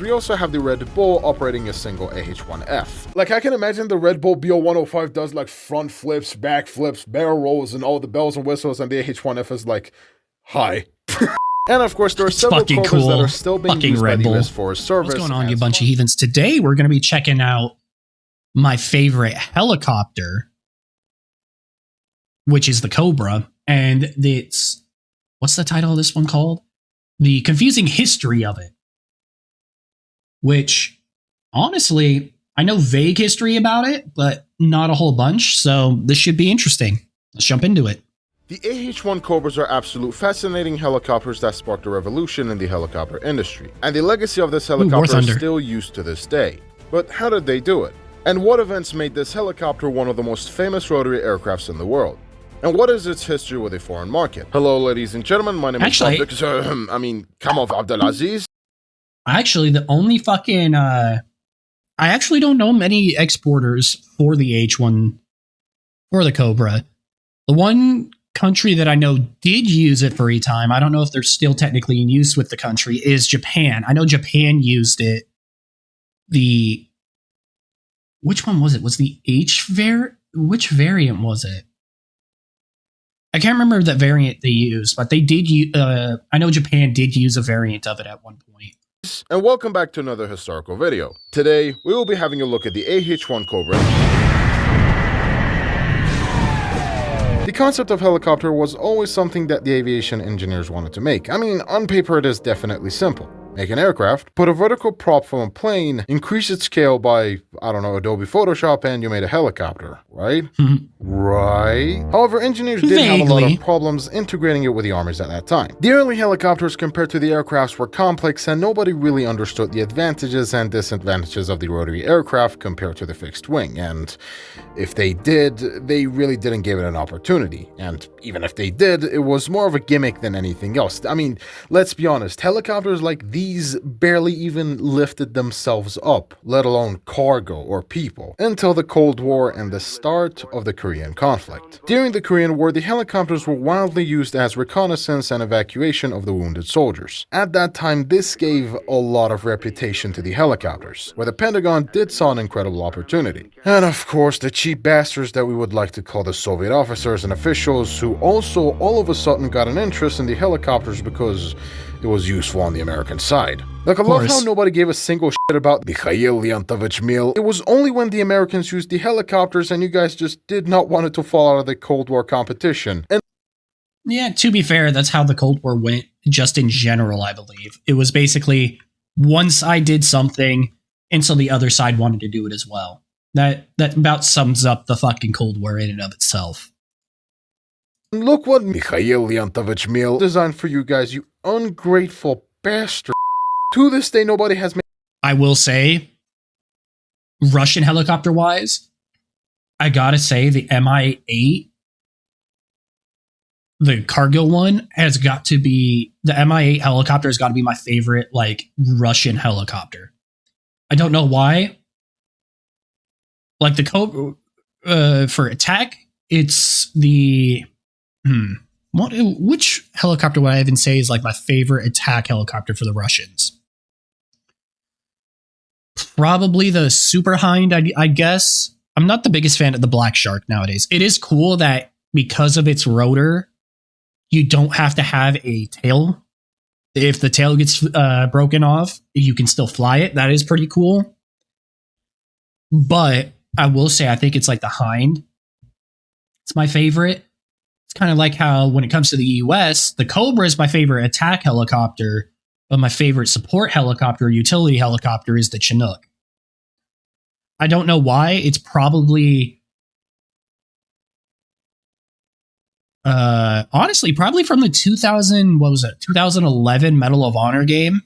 We also have the Red Bull operating a single AH-1F. Like, I can imagine the Red Bull BO-105 does like front flips, back flips, barrel rolls, and all the bells and whistles, and the AH-1F is like, hi. And of course, there are several Cobras that are still being used by the US Forest Service. What's going on, you bunch of heathens? Today, we're going to be checking out my favorite helicopter, which is the Cobra. And it's, what's the title of this one called? The Confusing History of It. Which, honestly, I know vague history about it, but not a whole bunch, so this should be interesting. Let's jump into it. The AH-1 Cobras are absolute fascinating helicopters that sparked a revolution in the helicopter industry, and the legacy of this helicopter is still used to this day. But how did they do it? And what events made this helicopter one of the most famous rotary aircrafts in the world? And what is its history with a foreign market? Hello, ladies and gentlemen, my name is Dickinson. Abdelaziz. Actually, the only fucking, I actually don't know many exporters for the H1, for the Cobra. The one country that I know did use it for a time, I don't know if they're still technically in use with the country, is Japan. I know Japan used it. Which one was it? Was the which variant was it? I can't remember that variant they used, but they did I know Japan did use a variant of it at one point. And welcome back to another historical video. Today, we will be having a look at the AH-1 Cobra. The concept of helicopter was always something that the aviation engineers wanted to make. I mean, on paper it is definitely simple. Make an aircraft, put a vertical prop from a plane, increase its scale by, I don't know, Adobe Photoshop, and you made a helicopter, right? Right? However, engineers did have a lot of problems integrating it with the armies at that time. The early helicopters compared to the aircrafts were complex, and nobody really understood the advantages and disadvantages of the rotary aircraft compared to the fixed wing, and if they did, they really didn't give it an opportunity. And even if they did, it was more of a gimmick than anything else. I mean, let's be honest, helicopters like these barely even lifted themselves up, let alone cargo or people, until the Cold War and the start of the Korean conflict. During the Korean War, the helicopters were widely used as reconnaissance and evacuation of the wounded soldiers. At that time, this gave a lot of reputation to the helicopters, where the Pentagon did saw an incredible opportunity. And of course, the cheap bastards that we would like to call the Soviet officers and officials, who also all of a sudden got an interest in the helicopters because it was useful on the American side. Like, I love how nobody gave a single shit about Mikhail Leontovich Mil. It was only when the Americans used the helicopters and you guys just did not want it to fall out of the Cold War competition. And yeah, to be fair, that's how the Cold War went, just in general, I believe. It was basically one side did something, and so the other side wanted to do it as well. That about sums up the fucking Cold War in and of itself. Look what Mikhail Leontovich Mil designed for you guys, you ungrateful bastard. To this day, nobody has made. I will say, Russian helicopter-wise, I gotta say the Mi-8, the cargo one, has got to be, the Mi-8 helicopter has got to be my favorite, like, Russian helicopter. I don't know why. Like, the Cobra, for attack, it's the, which helicopter would I even say is, like, my favorite attack helicopter for the Russians? Probably the Super Hind, I guess. I'm not the biggest fan of the Black Shark nowadays. It is cool that because of its rotor, you don't have to have a tail. If the tail gets broken off, you can still fly it. That is pretty cool. But I will say, I think it's like the Hind. It's my favorite. It's kind of like how when it comes to the US, the Cobra is my favorite attack helicopter, but my favorite support helicopter, utility helicopter, is the Chinook. I don't know why. It's probably, honestly, probably from the 2011 Medal of Honor game,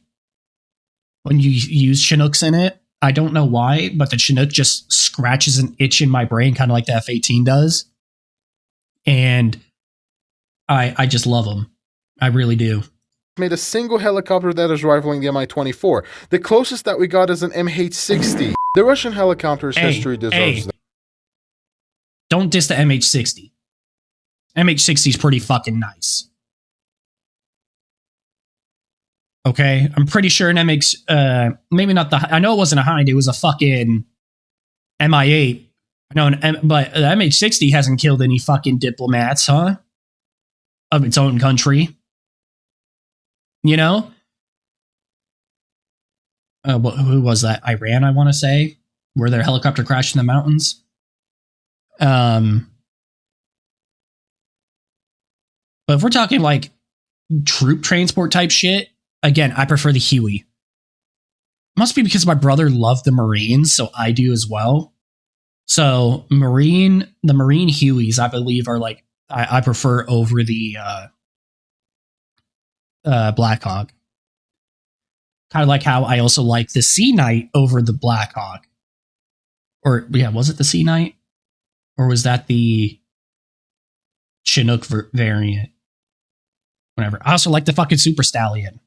when you use Chinooks in it. I don't know why, but the Chinook just scratches an itch in my brain, kind of like the F-18 does. And I just love them. I really do. Made a single helicopter that is rivaling the Mi-24. The closest that we got is an MH-60. The Russian helicopter's history deserves that. Don't diss the MH-60. MH-60 is pretty fucking nice. Okay, I'm pretty sure an MX, maybe not the. I know it wasn't a Hind. It was a fucking MI8. I know, but the MH60 hasn't killed any fucking diplomats, huh? Of its own country. You know? Who was that? Iran, I want to say, where their helicopter crashed in the mountains. But if we're talking like troop transport type shit, again, I prefer the Huey. Must be because my brother loved the Marines, so I do as well. So the Marine Hueys, I believe, are like I prefer over the Black Hawk. Kind of like how I also like the Sea Knight over the Black Hawk. Or yeah, was it the Sea Knight? Or was that the Chinook variant? Whatever. I also like the fucking Super Stallion.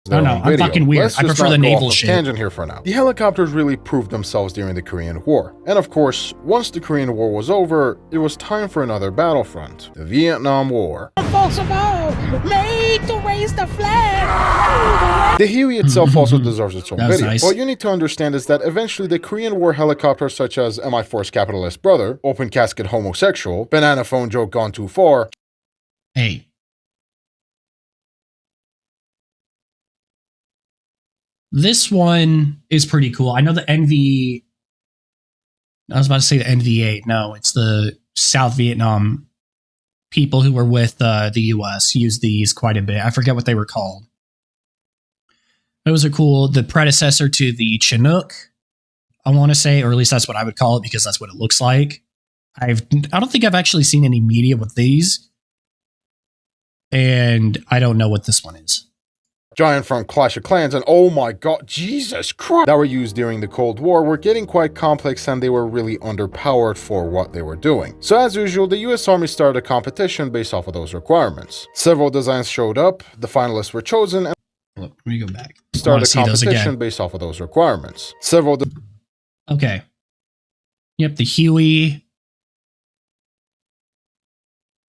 No, I'm fucking weird. I prefer the naval shit. Tangent here for now. The helicopters really proved themselves during the Korean War. And of course, once the Korean War was over, it was time for another battlefront, the Vietnam War. Folks above, made to raise the flag. The Huey itself also deserves its own video. Nice. What you need to understand is that eventually the Korean War helicopters such as MI4's capitalist brother, open casket homosexual, banana phone joke gone too far. Hey. This one is pretty cool. I know the NV. I was about to say the NV8. No, it's the South Vietnam people who were with the US use these quite a bit. I forget what they were called. Those are cool. The predecessor to the Chinook, I want to say, or at least that's what I would call it because that's what it looks like. I don't think I've actually seen any media with these. And I don't know what this one is. Giant from Clash of Clans and oh my god, Jesus Christ, that were used during the Cold War were getting quite complex and they were really underpowered for what they were doing. So as usual, the US Army started a competition based off of those requirements. Several designs showed up, the finalists were chosen, and let me go back. Started a competition based off of those requirements. Okay. Yep, the Huey.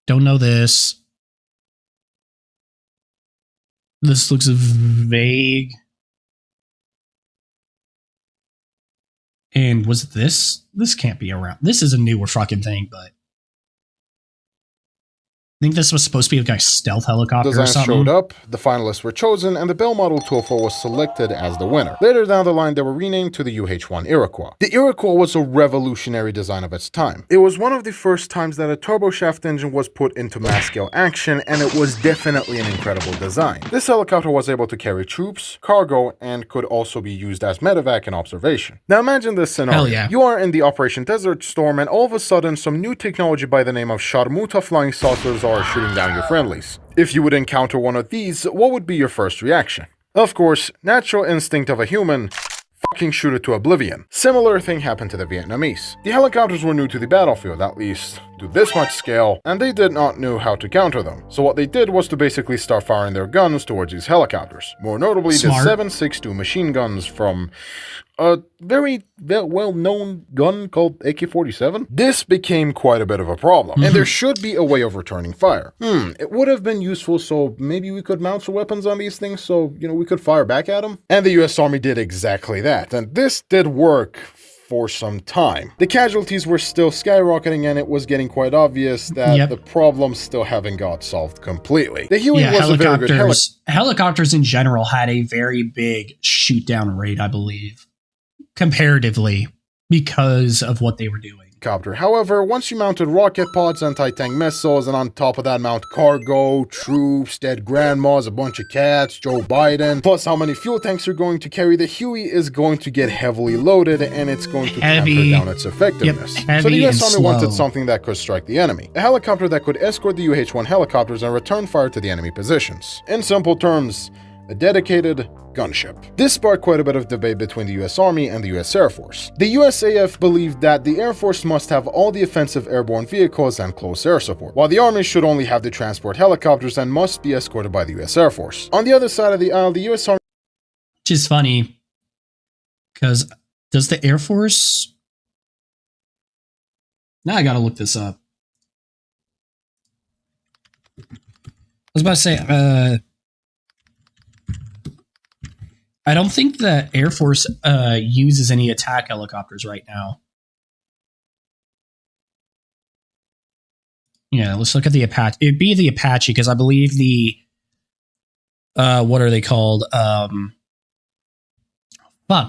Don't know this. This looks vague. And was this? This can't be around. This is a newer fucking thing, but I think this was supposed to be like a stealth helicopter or something. Showed up, the finalists were chosen, and the Bell Model 204 was selected as the winner. Later down the line, they were renamed to the UH-1 Iroquois. The Iroquois was a revolutionary design of its time. It was one of the first times that a turboshaft engine was put into mass-scale action, and it was definitely an incredible design. This helicopter was able to carry troops, cargo, and could also be used as medevac and observation. Now imagine this scenario. Hell yeah. You are in the Operation Desert Storm, and all of a sudden, some new technology by the name of Sharmuta flying saucers are shooting down your friendlies. If you would encounter one of these, what would be your first reaction? Of course, natural instinct of a human, fucking shoot it to oblivion. Similar thing happened to the Vietnamese. The helicopters were new to the battlefield, at least to this much scale, and they did not know how to counter them. So what they did was to basically start firing their guns towards these helicopters. More notably, the 7.62 machine guns from a very well-known gun called AK-47. This became quite a bit of a problem, and there should be a way of returning fire. It would have been useful, so maybe we could mount some weapons on these things so, we could fire back at them. And the US Army did exactly that, and this did work for some time. The casualties were still skyrocketing, and it was getting quite obvious that the problem still haven't got solved completely. The Huey was a very good helicopters in general had a very big shoot-down rate, I believe, comparatively, because of what they were doing. However, once you mounted rocket pods, anti-tank missiles, and on top of that mount cargo, troops, dead grandmas, a bunch of cats, Joe Biden, plus how many fuel tanks you're going to carry, the Huey is going to get heavily loaded and it's going to tamper down its effectiveness. So the US Army wanted something that could strike the enemy. A helicopter that could escort the UH-1 helicopters and return fire to the enemy positions. In simple terms, a dedicated gunship. This sparked quite a bit of debate between the US Army and the US Air Force. The USAF believed that the Air Force must have all the offensive airborne vehicles and close air support, while the Army should only have the transport helicopters and must be escorted by the US Air Force. On the other side of the aisle, the US Army... Which is funny, because does the Air Force... Now I gotta look this up. I was about to say, I don't think the Air Force uses any attack helicopters right now. Yeah, let's look at the Apache. It'd be the Apache because I believe the what are they called? Fuck,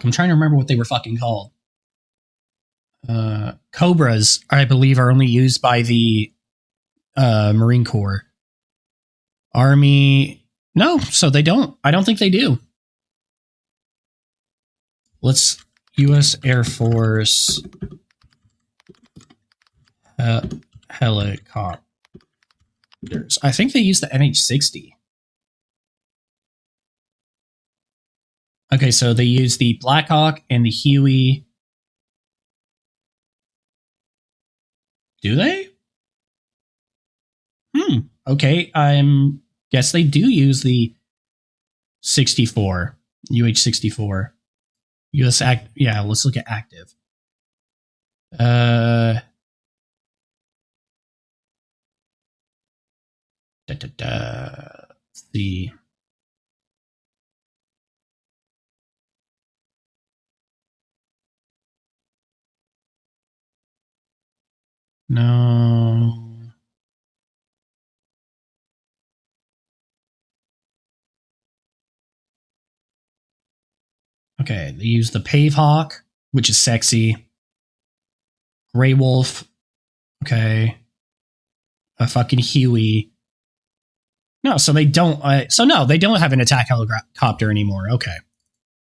I'm trying to remember what they were fucking called. Cobras, I believe, are only used by the Marine Corps. Army, no, so they don't. I don't think they do. Let's U.S. Air Force helicopters. I think they use the NH-60. Okay, so they use the Black Hawk and the Huey. Do they? Okay, guess they do use the 64, UH-64. US act. Yeah, let's look at active. Let's see. No. Okay, they use the Pave Hawk, which is sexy. Grey Wolf. Okay. A fucking Huey. No, so they don't. No, they don't have an attack helicopter anymore. Okay.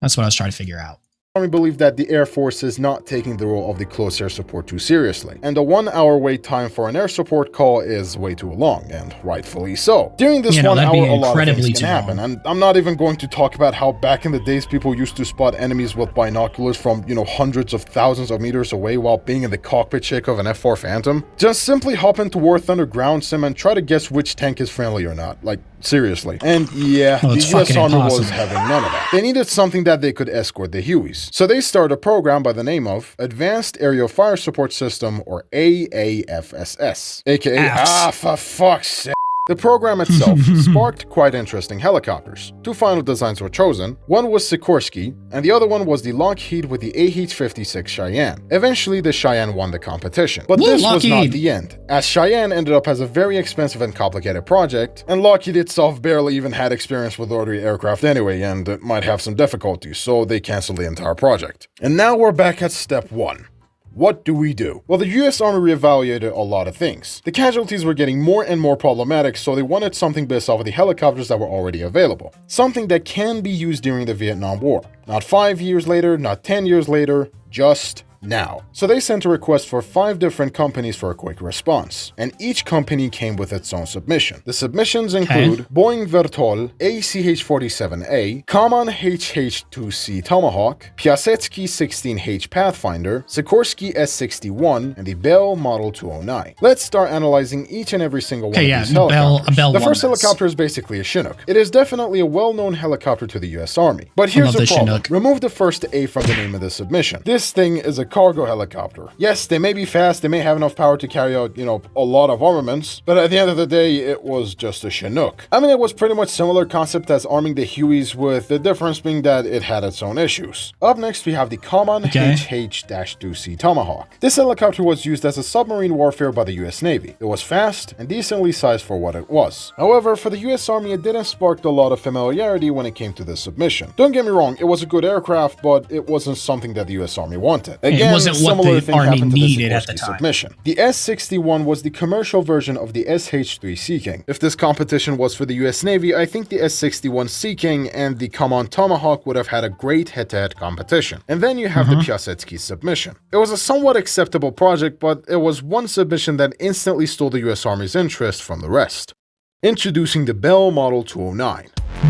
That's what I was trying to figure out. Army believe that the Air Force is not taking the role of the close air support too seriously, and the 1 hour wait time for an air support call is way too long, and rightfully so. During this 1 hour, a lot of things can happen, and I'm not even going to talk about how back in the days people used to spot enemies with binoculars from, hundreds of thousands of meters away while being in the cockpit check of an F4 Phantom. Just simply hop into War Thunder Ground Sim and try to guess which tank is friendly or not. Like, seriously. And yeah, the US Army was having none of that. They needed something that they could escort the Hueys. So they started a program by the name of Advanced Aerial Fire Support System, or AAFSS, aka for fuck's sake. The program itself sparked quite interesting helicopters. 2 final designs were chosen. One was Sikorsky, and the other one was the Lockheed with the AH-56 Cheyenne. Eventually, the Cheyenne won the competition. But this was not the end, as Cheyenne ended up as a very expensive and complicated project, and Lockheed itself barely even had experience with rotary aircraft anyway, and it might have some difficulties, so they canceled the entire project. And now we're back at step 1. What do we do? Well, the US Army reevaluated a lot of things. The casualties were getting more and more problematic, so they wanted something based off of the helicopters that were already available. Something that can be used during the Vietnam War. Not 5 years later, not 10 years later, just now. So they sent a request for 5 different companies for a quick response, and each company came with its own submission. The submissions include Boeing Vertol ACH-47A, Kaman HH-2C Tomahawk, Piasecki 16H Pathfinder, Sikorsky S-61, and the Bell Model 209. Let's start analyzing each and every single one of these helicopters. The first helicopter is basically a Chinook. It is definitely a well-known helicopter to the US Army. But here's the problem. Remove the first A from the name of the submission. This thing is a cargo helicopter. Yes, they may be fast, they may have enough power to carry out, a lot of armaments, but at the end of the day, it was just a Chinook. I mean, it was pretty much similar concept as arming the Hueys, with the difference being that it had its own issues. Up next, we have the Kaman HH-2C Tomahawk. This helicopter was used as a submarine warfare by the US Navy. It was fast and decently sized for what it was. However, for the US Army, it didn't spark a lot of familiarity when it came to this submission. Don't get me wrong, it was a good aircraft, but it wasn't something that the US Army wanted. Again, it wasn't what the Army needed at the time. Submission. The S-61 was the commercial version of the SH-3 Sea King. If this competition was for the US Navy, I think the S-61 Sea King and the Kaman Tomahawk would have had a great head-to-head competition. And then you have the Piasecki submission. It was a somewhat acceptable project, but it was one submission that instantly stole the US Army's interest from the rest. Introducing the Bell Model 209.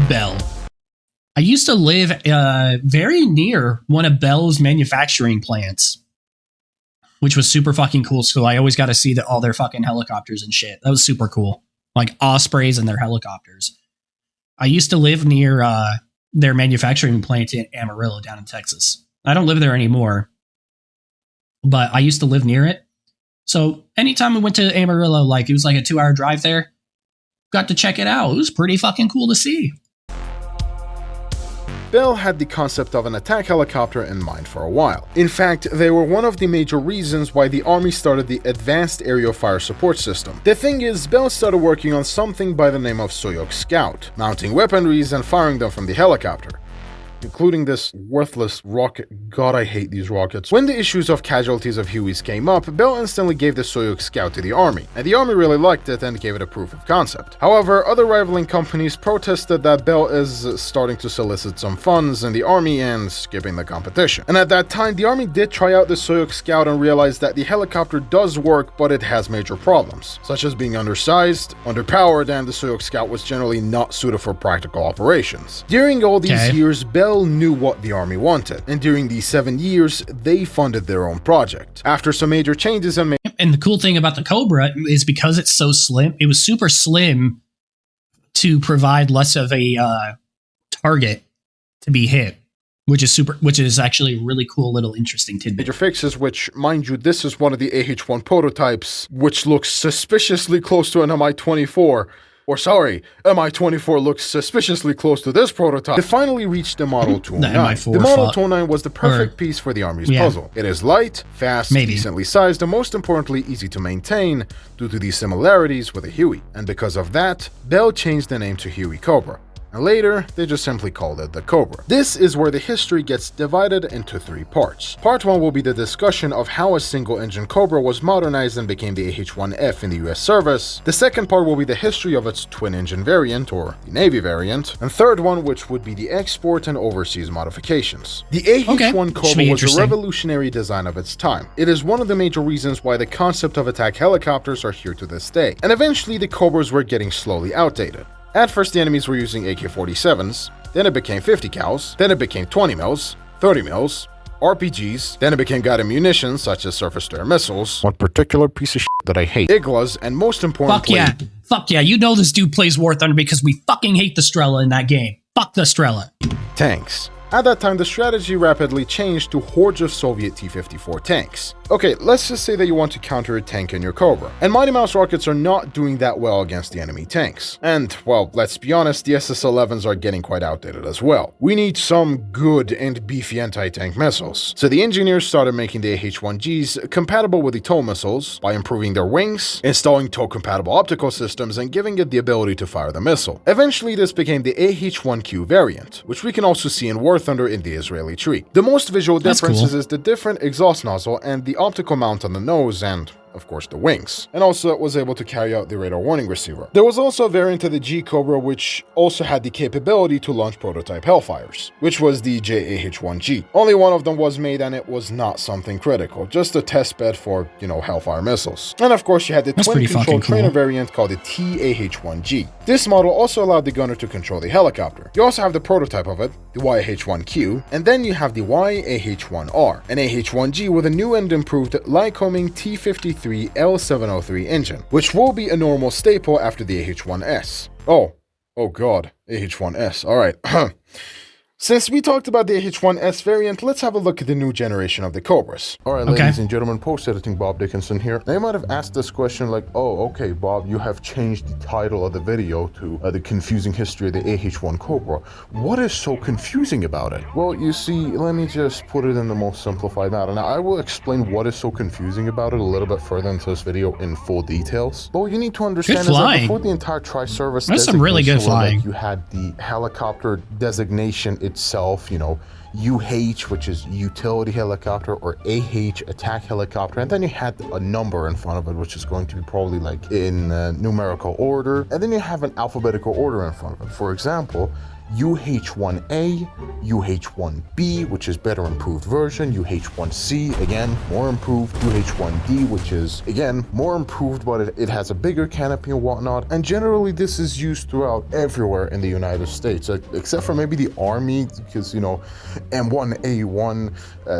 Bell. I used to live very near one of Bell's manufacturing plants, which was super fucking cool. So I always got to see all their fucking helicopters and shit. That was super cool. Like Ospreys and their helicopters. I used to live near their manufacturing plant in Amarillo down in Texas. I don't live there anymore, but I used to live near it. So anytime we went to Amarillo, it was like a 2-hour drive there, got to check it out. It was pretty fucking cool to see. Bell had the concept of an attack helicopter in mind for a while. In fact, they were one of the major reasons why the Army started the Advanced Aerial Fire Support System. The thing is, Bell started working on something by the name of Soyuz Scout, mounting weaponries and firing them from the helicopter, including this worthless rocket. God, I hate these rockets. When the issues of casualties of Hueys came up, Bell instantly gave the Soyuz Scout to the Army, and the Army really liked it and gave it a proof of concept. However, other rivaling companies protested that Bell is starting to solicit some funds in the Army and skipping the competition. And at that time, the Army did try out the Soyuz Scout and realized that the helicopter does work, but it has major problems, such as being undersized, underpowered, and the Soyuz Scout was generally not suited for practical operations. During all these years, Bell knew what the Army wanted, and during these 7 years, they funded their own project. After some major changes and the cool thing about the Cobra is because it's so slim, it was super slim to provide less of a target to be hit, which is actually a really cool little interesting tidbit. major fixes, which, mind you, this is one of the AH-1 prototypes, which looks suspiciously close to an Mi-24. Or sorry, Mi-24 looks suspiciously close to this prototype. They finally reached the Model 209. The Model 209 was the perfect piece for the Army's puzzle. It is light, fast, decently sized, and most importantly, easy to maintain due to the similarities with a Huey. And because of that, Bell changed the name to Huey Cobra. And later, they just simply called it the Cobra. This is where the history gets divided into 3 parts. Part 1 will be the discussion of how a single-engine Cobra was modernized and became the AH-1F in the US service. The second part will be the history of its twin-engine variant, or the Navy variant. And third one, which would be the export and overseas modifications. The AH-1 Cobra was a revolutionary design of its time. It is one of the major reasons why the concept of attack helicopters are here to this day. And eventually, the Cobras were getting slowly outdated. At first, the enemies were using AK-47s, then it became 50 cals, then it became 20 mils, 30 mils, RPGs, then it became guided munitions such as surface-to-air missiles, one particular piece of shit that I hate, Iglas, and most importantly... Fuck yeah, you know this dude plays War Thunder because we fucking hate the Strela in that game. Fuck the Strela. Tanks. At that time, the strategy rapidly changed to hordes of Soviet T-54 tanks. Okay, let's just say that you want to counter a tank in your Cobra, and Mighty Mouse rockets are not doing that well against the enemy tanks. And, well, let's be honest, the SS-11s are getting quite outdated as well. We need some good and beefy anti-tank missiles. So the engineers started making the AH-1Gs compatible with the TOW missiles by improving their wings, installing TOW-compatible optical systems, and giving it the ability to fire the missile. Eventually, this became the AH-1Q variant, which we can also see in War Thunder in the Israeli tree. The most visual differences is the different exhaust nozzle and the optical mount on the nose and, of course, the wings. And also it was able to carry out the radar warning receiver. There was also a variant of the G Cobra which also had the capability to launch prototype Hellfires, which was the JAH-1G. Only one of them was made and it was not something critical, just a test bed for, you know, Hellfire missiles. And of course you had the twin control trainer variant called the TAH-1G. This model also allowed the gunner to control the helicopter. You also have the prototype of it, the YAH-1Q, and then you have the YAH-1R, an AH-1G with a new and improved Lycoming T-53 L703 engine, which will be a normal staple after the AH-1S. Oh god, AH-1S, alright. Since we talked about the AH-1S variant, let's have a look at the new generation of the Cobras. Alright, ladies and gentlemen, post-editing Bob Dickinson here. They might have asked this question like, oh, okay, Bob, you have changed the title of the video to the confusing history of the AH-1 Cobra. What is so confusing about it? Well, you see, let me just put it in the most simplified manner. Now, I will explain what is so confusing about it a little bit further into this video in full details. But what you need to understand is that before the entire tri-service some really good flying. You had the helicopter designation itself, you know, UH, which is utility helicopter, or AH, attack helicopter, and then you had a number in front of it, which is going to be probably like in numerical order, and then you have an alphabetical order in front of it. For example, UH-1A, UH-1B, which is better improved version, UH-1C, again, more improved, UH-1D, which is, again, more improved, but it has a bigger canopy and whatnot, and generally this is used throughout everywhere in the United States, except for maybe the Army, because, you know, M1A1,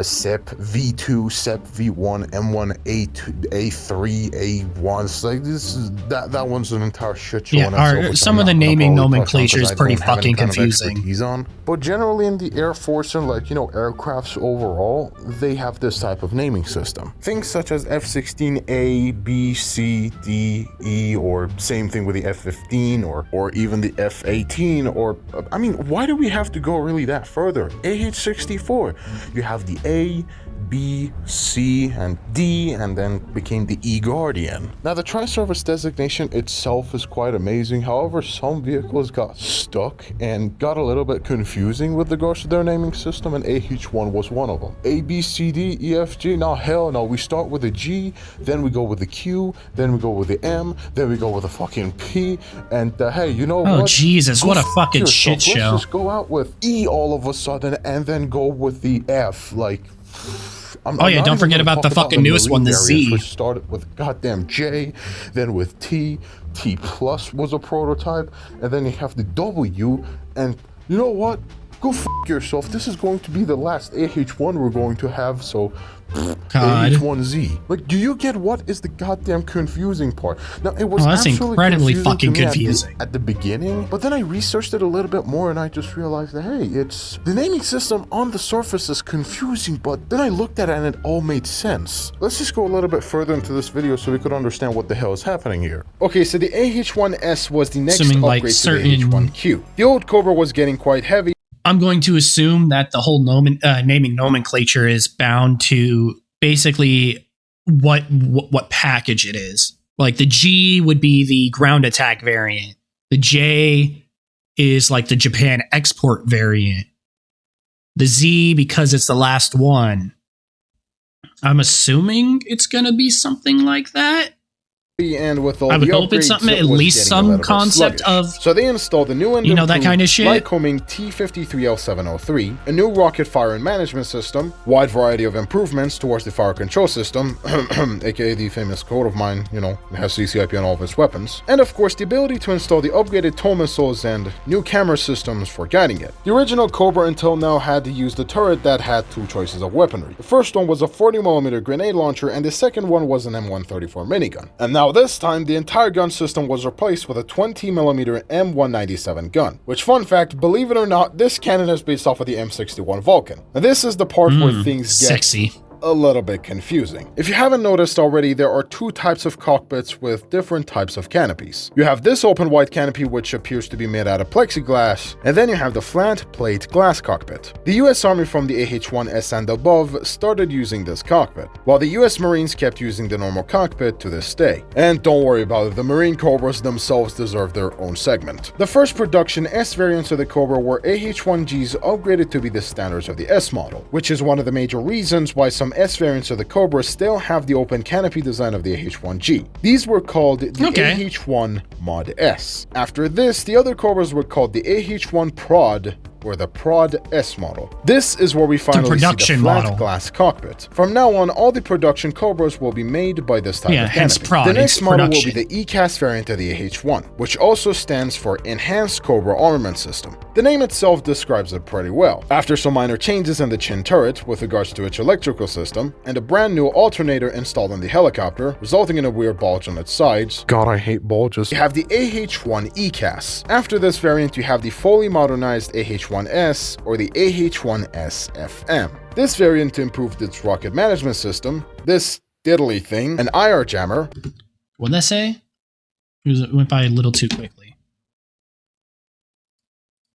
SEP V2, SEP V1, M1 A2, A3, A1, so like this is, that one's an entire shit show. Yeah, some of the naming nomenclature is pretty fucking confusing. confusing. expertise on. But generally in the Air Force and aircrafts overall, they have this type of naming system. Things such as F-16A, B, C, D, E, or same thing with the F-15 or even the F-18, or I mean, why do we have to go really that further? AH-64, you have the A, B, C, and D, and then became the E-Guardian. Now, the Tri-Service designation itself is quite amazing. However, some vehicles got stuck and got a little bit confusing with regards to their naming system, and AH-1 was one of them. A, B, C, D, E, F, G. No, hell no. We start with a G, then we go with the Q, then we go with the M, then we go with the fucking P, and hey, you know what? Oh, Jesus, what a fucking shit show. Let's just go out with E all of a sudden, and then go with the F, like... don't forget about the fucking newest one, the Z. Which started with goddamn J, then with T. T plus was a prototype, and then you have the W, and you know what? Go f yourself. This is going to be the last AH-1 we're going to have, so... God. AH-1Z. Like, do you get what is the goddamn confusing part? Now, it was that's incredibly fucking confusing at the beginning, but then I researched it a little bit more and I just realized that, hey, it's... The naming system on the surface is confusing, but then I looked at it and it all made sense. Let's just go a little bit further into this video so we could understand what the hell is happening here. Okay, so the AH-1S was the next upgrade to the AH-1Q. The old Cobra was getting quite heavy. I'm going to assume that the whole naming nomenclature is bound to basically what package it is. Like the G would be the ground attack variant. The J is like the Japan export variant. The Z, because it's the last one, I'm assuming it's going to be something like that. And with all I would the hope it's something, at least some concept of, so they installed a new and that kind of shit. Lycoming T-53L703, a new rocket firing management system, wide variety of improvements towards the fire control system, aka the famous quote of mine, it has CCIP on all of its weapons, and of course the ability to install the upgraded tow missiles and new camera systems for guiding it. The original Cobra until now had to use the turret that had two choices of weaponry. The first one was a 40mm grenade launcher and the second one was an M134 minigun. And now this time, the entire gun system was replaced with a 20mm M197 gun, which, fun fact, believe it or not, this cannon is based off of the M61 Vulcan. Now, this is the part where things get sexy. A little bit confusing. If you haven't noticed already, there are two types of cockpits with different types of canopies. You have this open white canopy, which appears to be made out of plexiglass, and then you have the flat plate glass cockpit. The US Army from the AH-1S and above started using this cockpit, while the US Marines kept using the normal cockpit to this day. And don't worry about it, the Marine Cobras themselves deserve their own segment. The first production S variants of the Cobra were AH-1Gs upgraded to be the standards of the S model, which is one of the major reasons why some S variants of the Cobra still have the open canopy design of the AH-1G. These were called the AH-1 Mod S. After this, the other Cobras were called the AH-1 Prod, or the Prod S model. This is where we finally see the flat glass cockpit. From now on, all the production Cobras will be made by this type of canopy. The next model will be the ECAS variant of the AH-1, which also stands for Enhanced Cobra Armament System. The name itself describes it pretty well. After some minor changes in the chin turret with regards to its electrical system, and a brand new alternator installed in the helicopter, resulting in a weird bulge on its sides. God, I hate bulges. You have the AH-1 ECAS. After this variant, you have the fully modernized AH-1S or the AH-1S FM. This variant improved its rocket management system, this diddly thing, an IR jammer. What'd that say? It went by a little too quickly.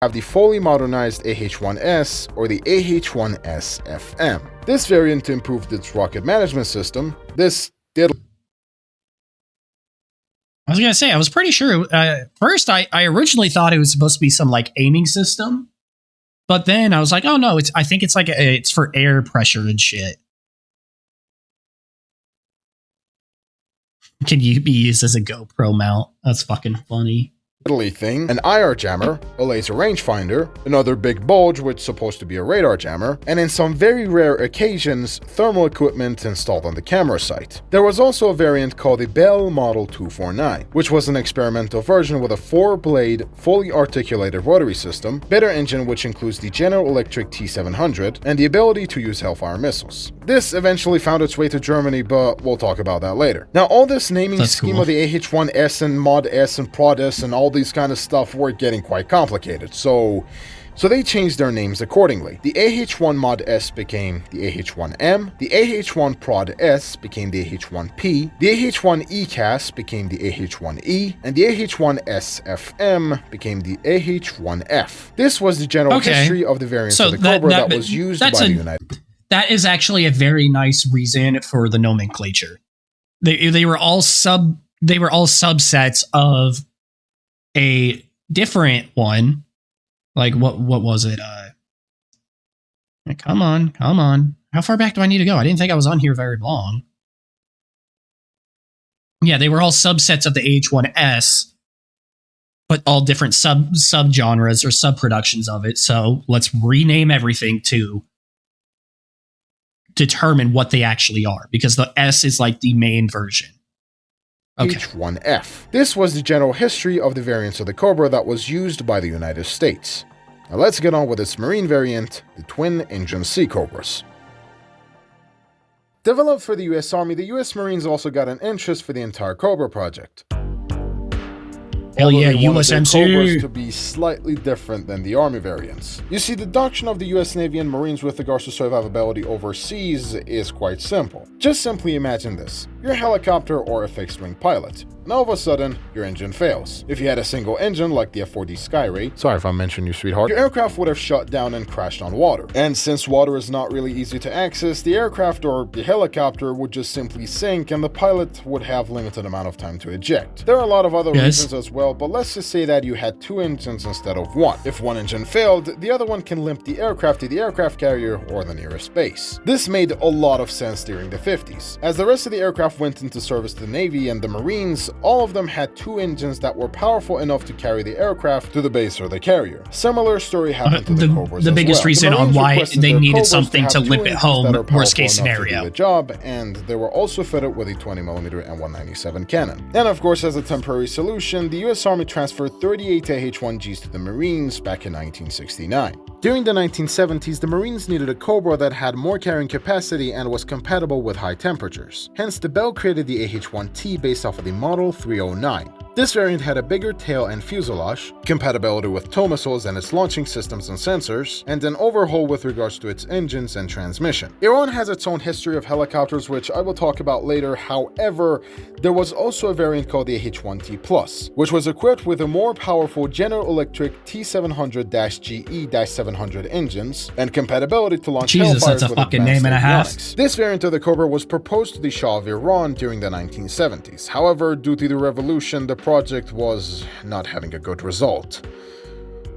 Have the fully modernized AH-1S or the AH-1S FM. This variant improved its rocket management system, this diddly. I was gonna say, I was pretty sure. First, I originally thought it was supposed to be some like aiming system, but then I was like, oh no, I think it's like it's for air pressure and shit. Can you be used as a GoPro mount? That's fucking funny. Thing, an IR jammer, a laser rangefinder, another big bulge which is supposed to be a radar jammer, and in some very rare occasions, thermal equipment installed on the camera site. There was also a variant called the Bell Model 249, which was an experimental version with a 4-blade, fully articulated rotary system, better engine which includes the General Electric T700, and the ability to use Hellfire missiles. This eventually found its way to Germany, but we'll talk about that later. Now, all this naming scheme of the AH-1S and Mod S and Prod S and all these kind of stuff were getting quite complicated, so they changed their names accordingly. The AH-1 Mod S became the AH-1M, the AH-1 Prod S became the AH-1P, the AH-1 ECAS became the AH-1E, and the AH-1 SFM became the AH-1F. This was the general history of the variants of the Cobra that was used by the United States. That is actually a very nice reason for the nomenclature. They were all subsets of a different one. Like what was it? Come on. How far back do I need to go? I didn't think I was on here very long. Yeah, they were all subsets of the AH-1S, but all different subgenres or subproductions of it. So let's rename everything to determine what they actually are, because the S is like the main version. Okay. H1F. This was the general history of the variants of the Cobra that was used by the United States. Now let's get on with its marine variant, the twin-engine Sea Cobras. Developed for the US Army, the US Marines also got an interest for the entire Cobra project. Hell yeah, USMC! USMC! To be slightly different than the Army variants. You see, the doctrine of the US Navy and Marines with regards to survivability overseas is quite simple. Just simply imagine this. You're a helicopter or a fixed-wing pilot. And all of a sudden, your engine fails. If you had a single engine like the F-4D Skyray, sorry if I mentioned you, sweetheart, your aircraft would have shut down and crashed on water. And since water is not really easy to access, the aircraft or the helicopter would just simply sink and the pilot would have limited amount of time to eject. There are a lot of other reasons as well, but let's just say that you had two engines instead of one. If one engine failed, the other one can limp the aircraft to the aircraft carrier or the nearest base. This made a lot of sense during the 50s. As the rest of the aircraft went into service to the Navy and the Marines, all of them had two engines that were powerful enough to carry the aircraft to the base or the carrier. Similar story happened to the Cobras. The biggest reason on why they needed Cobras something to limp it home, worst case scenario. The job, and they were also fitted with a 20mm and 197 cannon. And of course, as a temporary solution, the US Army transferred 38 AH-1Gs to the Marines back in 1969. During the 1970s, the Marines needed a Cobra that had more carrying capacity and was compatible with high temperatures. Hence, the Bell created the AH-1T based off of the Model 309. This variant had a bigger tail and fuselage, compatibility with tow missiles and its launching systems and sensors, and an overhaul with regards to its engines and transmission. Iran has its own history of helicopters, which I will talk about later. However, there was also a variant called the AH-1T+, which was equipped with a more powerful General Electric T700-GE-700 engines and compatibility to launch Jesus, Hellfires that's a with fucking advanced name and a half. avionics. This variant of the Cobra was proposed to the Shah of Iran during the 1970s. However, due to the revolution, the project was not having a good result.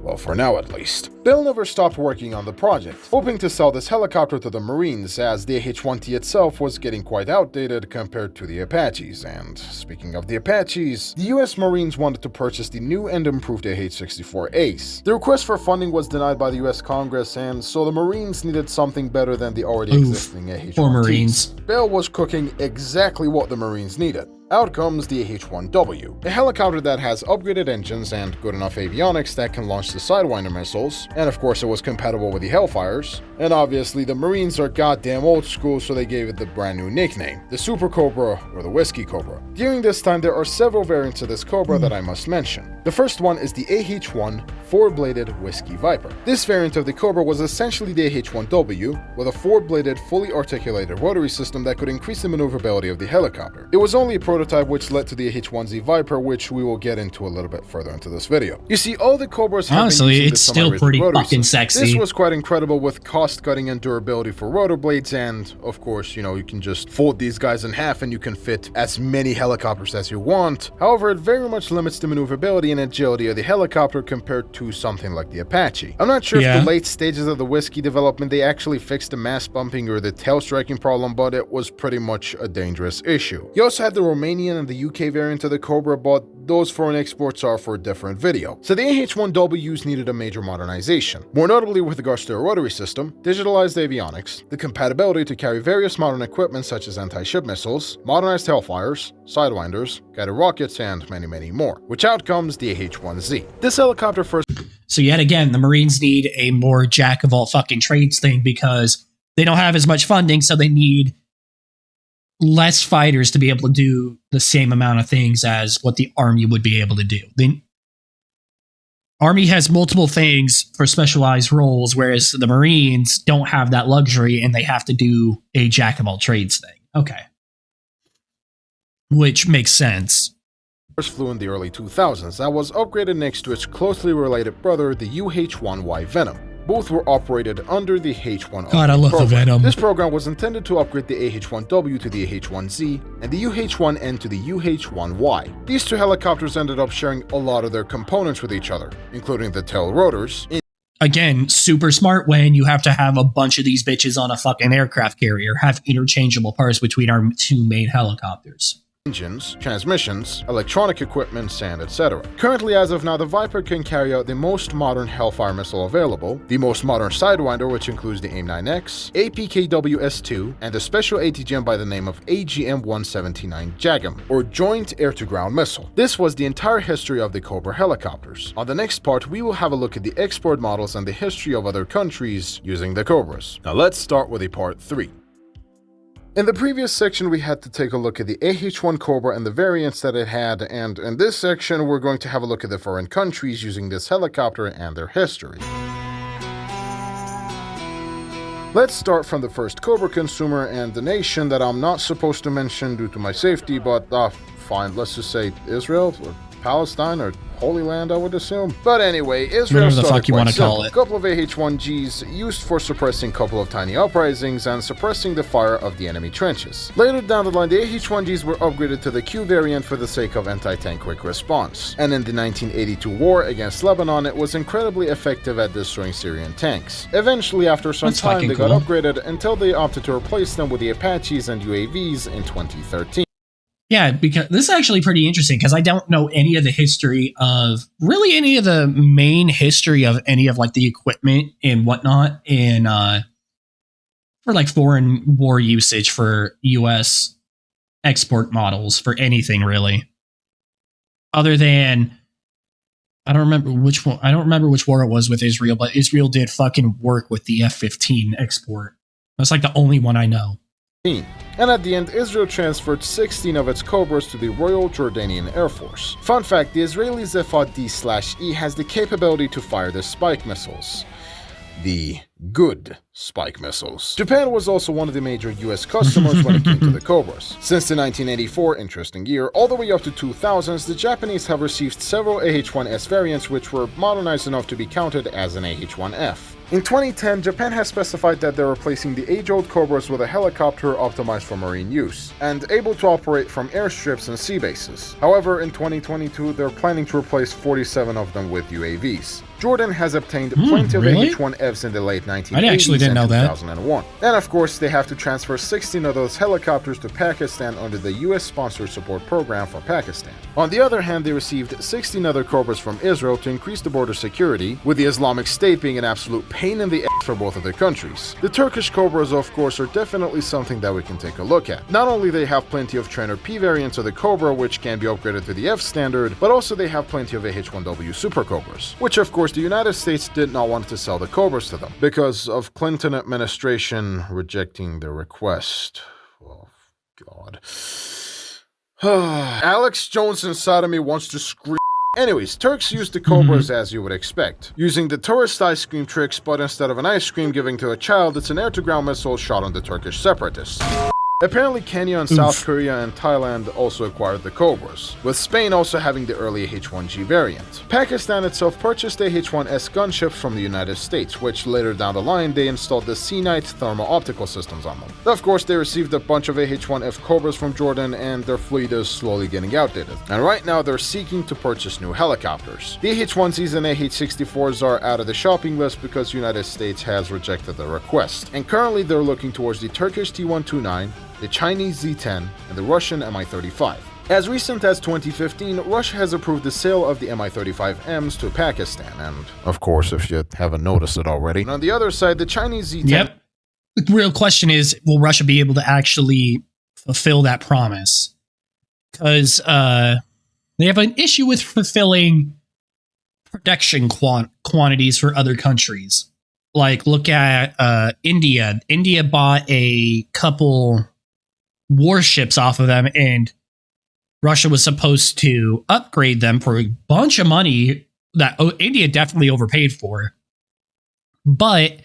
Well, for now at least. Bell never stopped working on the project, hoping to sell this helicopter to the Marines, as the AH-1T itself was getting quite outdated compared to the Apaches. And speaking of the Apaches, the US Marines wanted to purchase the new and improved AH-64 Ace. The request for funding was denied by the US Congress, and so the Marines needed something better than the already existing AH-1Ts. Poor Marines. Bell was cooking exactly what the Marines needed. Out comes the AH-1W, a helicopter that has upgraded engines and good enough avionics that can launch the Sidewinder missiles, and of course it was compatible with the Hellfires. And obviously the Marines are goddamn old school, so they gave it the brand new nickname, the Super Cobra or the Whiskey Cobra. During this time there are several variants of this Cobra that I must mention. The first one is the AH-1 4-bladed Whiskey Viper. This variant of the Cobra was essentially the AH-1W with a 4-bladed fully articulated rotary system that could increase the maneuverability of the helicopter. It was only a prototype, which led to the AH-1Z Viper, which we will get into a little bit further into this video. You see, all the Cobras have honestly, been using it's still pretty fucking sexy. This was quite incredible with cost-cutting and durability for rotor blades, and of course, you know, you can just fold these guys in half and you can fit as many helicopters as you want. However, it very much limits the maneuverability and agility of the helicopter compared to something like the Apache. I'm not sure if the late stages of the Whiskey development they actually fixed the mass bumping or the tail striking problem, but it was pretty much a dangerous issue. You also had the Romanian and the UK variant of the Cobra, but those foreign exports are for a different video. So the AH-1Ws needed a major modernization, more notably with regards to a rotary system, digitalized avionics, the compatibility to carry various modern equipment such as anti-ship missiles, modernized Hellfires, Sidewinders, guided rockets, and many, many more. Which out comes the AH-1Z. This helicopter first... So yet again, the Marines need a more jack of all fucking trades thing, because they don't have as much funding, so they need less fighters to be able to do the same amount of things as what the Army would be able to do. The Army has multiple things for specialized roles, whereas the Marines don't have that luxury and they have to do a jack of all trades thing. Okay. Which makes sense. Flew in the early 2000s that was upgraded next to its closely related brother, the UH-1Y Venom. Both were operated under the H-1R God, I love program. the Venom. This program was intended to upgrade the AH-1W to the AH-1Z and the UH-1N to the UH-1Y. These two helicopters ended up sharing a lot of their components with each other, including the tail rotors. Again, super smart when you have to have a bunch of these bitches on a fucking aircraft carrier, have interchangeable parts between our two main helicopters. Engines, transmissions, electronic equipment, and etc. Currently, as of now, the Viper can carry out the most modern Hellfire missile available, the most modern Sidewinder, which includes the AIM-9X, APKWS-2, and a special ATGM by the name of AGM-179 JAGM, or Joint Air-to-Ground Missile. This was the entire history of the Cobra helicopters. On the next part, we will have a look at the export models and the history of other countries using the Cobras. Now let's start with the part 3. In the previous section, we had to take a look at the AH-1 Cobra and the variants that it had, and in this section, we're going to have a look at the foreign countries using this helicopter and their history. Let's start from the first Cobra consumer and the nation that I'm not supposed to mention due to my safety, but fine, let's just say Israel or Palestine or Holy Land, I would assume. But anyway, Israel whatever the started fuck you want to call it. A couple of AH-1Gs used for suppressing a couple of tiny uprisings and suppressing the fire of the enemy trenches. Later down the line, the AH-1Gs were upgraded to the Q variant for the sake of anti-tank quick response. And in the 1982 war against Lebanon, it was incredibly effective at destroying Syrian tanks. Eventually, after some time, they got upgraded until they opted to replace them with the Apaches and UAVs in 2013. Yeah, because this is actually pretty interesting because I don't know any of the history of really any of the main history of any of like the equipment and whatnot in for like foreign war usage for US export models for anything really. Other than I don't remember which war it was with Israel, but Israel did fucking work with the F-15 export. That's like the only one I know. And at the end, Israel transferred 16 of its Cobras to the Royal Jordanian Air Force. Fun fact, the Israeli Zefad-D/E has the capability to fire the spike missiles. The good spike missiles. Japan was also one of the major US customers when it came to the Cobras. Since the 1984 interesting year, all the way up to 2000s, the Japanese have received several AH-1S variants which were modernized enough to be counted as an AH-1F. In 2010, Japan has specified that they're replacing the age-old Cobras with a helicopter optimized for marine use, and able to operate from airstrips and sea bases. However, in 2022, they're planning to replace 47 of them with UAVs. Jordan has obtained plenty of AH-1Fs in the late 1980s I actually didn't know and that. 2001. And of course, they have to transfer 16 of those helicopters to Pakistan under the US-sponsored support program for Pakistan. On the other hand, they received 16 other Cobras from Israel to increase the border security, with the Islamic State being an absolute pain in the ass for both of their countries. The Turkish Cobras, of course, are definitely something that we can take a look at. Not only they have plenty of Trainer P variants of the Cobra, which can be upgraded to the F standard, but also they have plenty of AH-1W Super Cobras, which of course the United States did not want to sell the Cobras to them because of Clinton administration rejecting the request. Oh, God. Alex Jones in Sodomy wants to scream. Anyways, Turks used the Cobras as you would expect, using the tourist ice cream tricks, but instead of an ice cream giving to a child, it's an air-to-ground missile shot on the Turkish separatists. Apparently, Kenya and South Korea and Thailand also acquired the Cobras, with Spain also having the early AH-1G variant. Pakistan itself purchased AH-1S gunships from the United States, which later down the line they installed the C-Night thermal optical systems on them. Of course, they received a bunch of AH-1F Cobras from Jordan, and their fleet is slowly getting outdated. And right now, they're seeking to purchase new helicopters. The AH-1Cs and AH-64s are out of the shopping list because the United States has rejected the request, and currently they're looking towards the Turkish T-129, the Chinese Z-10, and the Russian Mi-35. As recent as 2015, Russia has approved the sale of the Mi-35Ms to Pakistan, and of course, if you haven't noticed it already. And on the other side, the Chinese Z-10... Yep. The real question is, will Russia be able to actually fulfill that promise? Because they have an issue with fulfilling production quantities for other countries. Like, look at India. India bought a couple warships off of them, and Russia was supposed to upgrade them for a bunch of money that India definitely overpaid for. But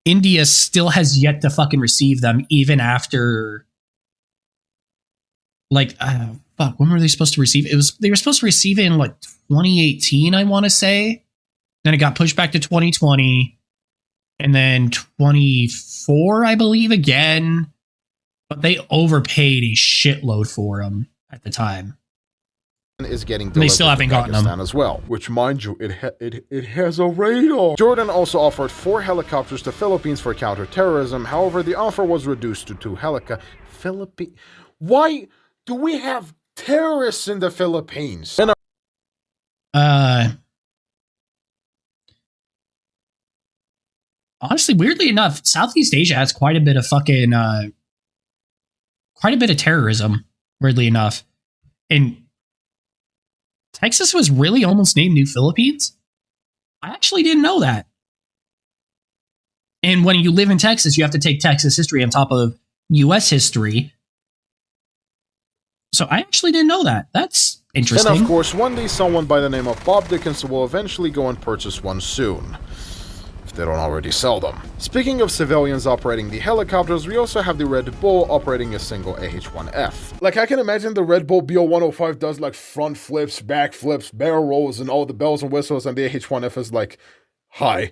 India still has yet to fucking receive them, even after, like, fuck, when were they supposed to receive? They were supposed to receive it in like 2018, I want to say. Then it got pushed back to 2020, and then 24, I believe, again. But they overpaid a shitload for them at the time. Is getting they still haven't gotten them as well, which, mind you, it has a radar. Jordan also offered 4 helicopters to Philippines for counterterrorism. However, the offer was reduced to 2 Philippines. Why do we have terrorists in the Philippines? Honestly, weirdly enough, Southeast Asia has quite a bit of fucking quite a bit of terrorism. Weirdly enough, and Texas was really almost named New Philippines. I actually didn't know that. And when you live in Texas, you have to take Texas history on top of U.S. history. So I actually didn't know that. That's interesting. And of course, one day someone by the name of Bob Dickinson will eventually go and purchase one soon, if they don't already sell them. Speaking of civilians operating the helicopters, we also have the Red Bull operating a single AH-1F. Like, I can imagine the Red Bull BO-105 does like front flips, back flips, barrel rolls, and all the bells and whistles, and the AH-1F is like, hi.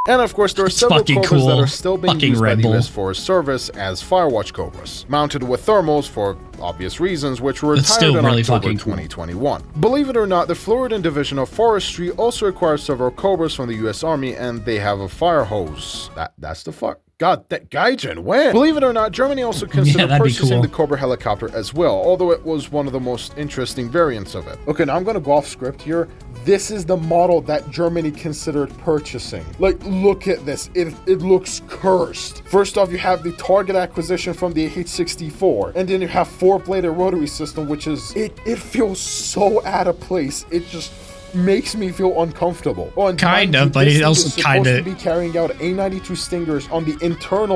And of course, there are several Cobras that are still being used by the US Forest Service as Firewatch Cobras, mounted with thermals for obvious reasons, which were retired in October 2021. Believe it or not, the Floridan Division of Forestry also acquired several Cobras from the US Army, and they have a fire hose. That's the fuck. God, that Gaijin, when? Believe it or not, Germany also considered purchasing the Cobra helicopter as well, although it was one of the most interesting variants of it. Okay, now I'm gonna go off script here. This is the model that Germany considered purchasing. Like, look at this. It looks cursed. First off, you have the target acquisition from the AH-64, and then you have 4-bladed rotary system, which is, it feels so out of place. It just makes me feel uncomfortable. Oh, and kind of, but it also kind of supposed to be carrying out A-92 Stingers on the internal.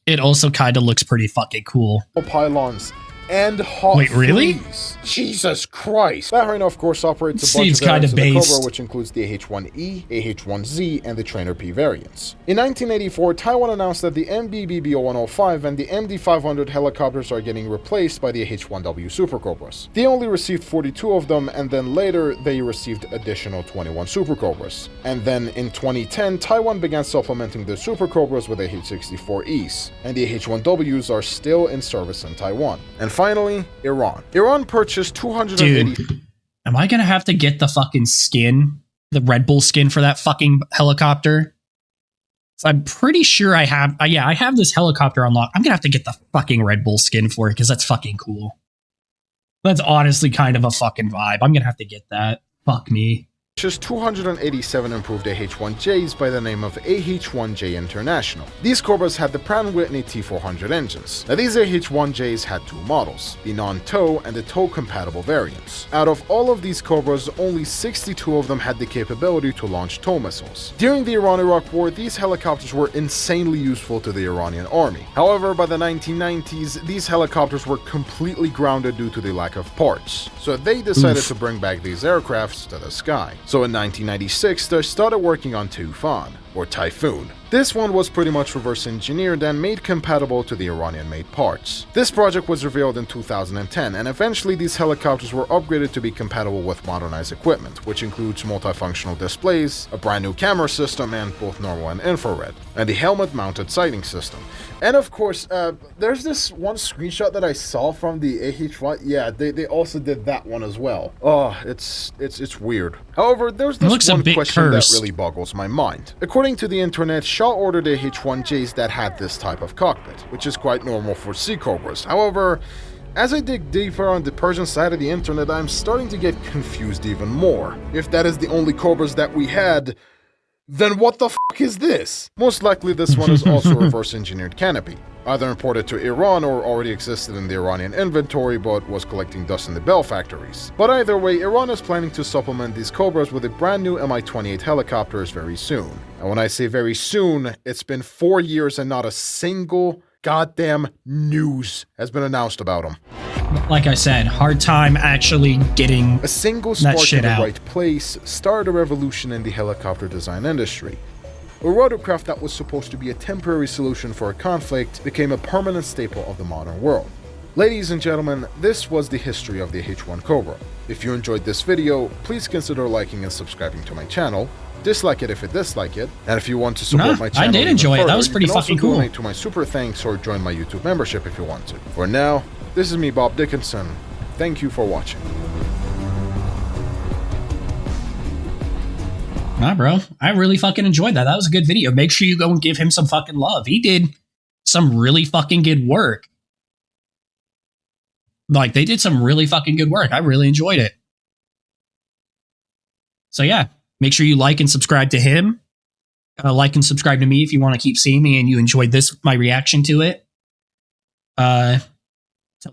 It also kind of looks pretty fucking cool. Pylons and hot Wait, really? freeze. Jesus Christ. Bahrain, of course, operates a bunch Seems of variants of the based. Cobra, which includes the AH-1E, AH-1Z, and the Trainer P variants. In 1984, Taiwan announced that the MBBBO-105 and the MD-500 helicopters are getting replaced by the AH-1W Super Cobras. They only received 42 of them, and then later they received additional 21 Super Cobras. And then in 2010, Taiwan began supplementing the Super Cobras with AH-64Es, and the AH-1Ws are still in service in Taiwan. And finally, Iran. Iran purchased 280. Dude, am I gonna have to get the fucking skin, the Red Bull skin for that fucking helicopter? So I'm pretty sure I have. Yeah, I have this helicopter unlocked. I'm gonna have to get the fucking Red Bull skin for it because that's fucking cool. That's honestly kind of a fucking vibe. I'm gonna have to get that. Fuck me. Just 287 improved AH-1Js by the name of AH-1J International. These Cobras had the Pratt & Whitney T400 engines. Now, these AH-1Js had 2 models, the non-tow and the tow-compatible variants. Out of all of these Cobras, only 62 of them had the capability to launch tow missiles. During the Iran-Iraq War, these helicopters were insanely useful to the Iranian army. However, by the 1990s, these helicopters were completely grounded due to the lack of parts. So they decided to bring back these aircrafts to the sky. So in 1996, they started working on Tufan, or Typhoon. This one was pretty much reverse engineered and made compatible to the Iranian-made parts. This project was revealed in 2010, and eventually these helicopters were upgraded to be compatible with modernized equipment, which includes multifunctional displays, a brand new camera system, and both normal and infrared, and the helmet-mounted sighting system. And of course, there's this one screenshot that I saw from the AH-1. Yeah, they also did that one as well. Oh, it's weird. However, there's this one question that really boggles my mind. According to the internet, Shaw ordered AH-1Js that had this type of cockpit, which is quite normal for Sea Cobras. However, as I dig deeper on the Persian side of the internet, I'm starting to get confused even more. If that is the only Cobras that we had, then what the fuck is this? Most likely this one is also a reverse-engineered canopy, either imported to Iran or already existed in the Iranian inventory but was collecting dust in the Bell factories. But either way, Iran is planning to supplement these Cobras with a brand new Mi-28 helicopters very soon. And when I say very soon, it's been 4 years and not a single goddamn news has been announced about him. Like I said, hard time actually getting A single that spark shit in the out. right place started a revolution in the helicopter design industry. A rotorcraft that was supposed to be a temporary solution for a conflict became a permanent staple of the modern world. Ladies and gentlemen, this was the history of the H-1 Cobra. If you enjoyed this video, please consider liking and subscribing to my channel. Dislike it if you dislike it, and if you want to support my channel, I did enjoy it. That was pretty you can fucking also cool. donate to my super thanks or join my YouTube membership if you want to. For now, this is me, Bob Dickinson. Thank you for watching. Nah, bro. I really fucking enjoyed that. That was a good video. Make sure you go and give him some fucking love. He did some really fucking good work. Like, they did some really fucking good work. I really enjoyed it. So, yeah. Make sure you like and subscribe to him. Like and subscribe to me if you want to keep seeing me and you enjoyed this, my reaction to it. Till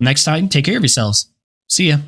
next time, take care of yourselves. See ya.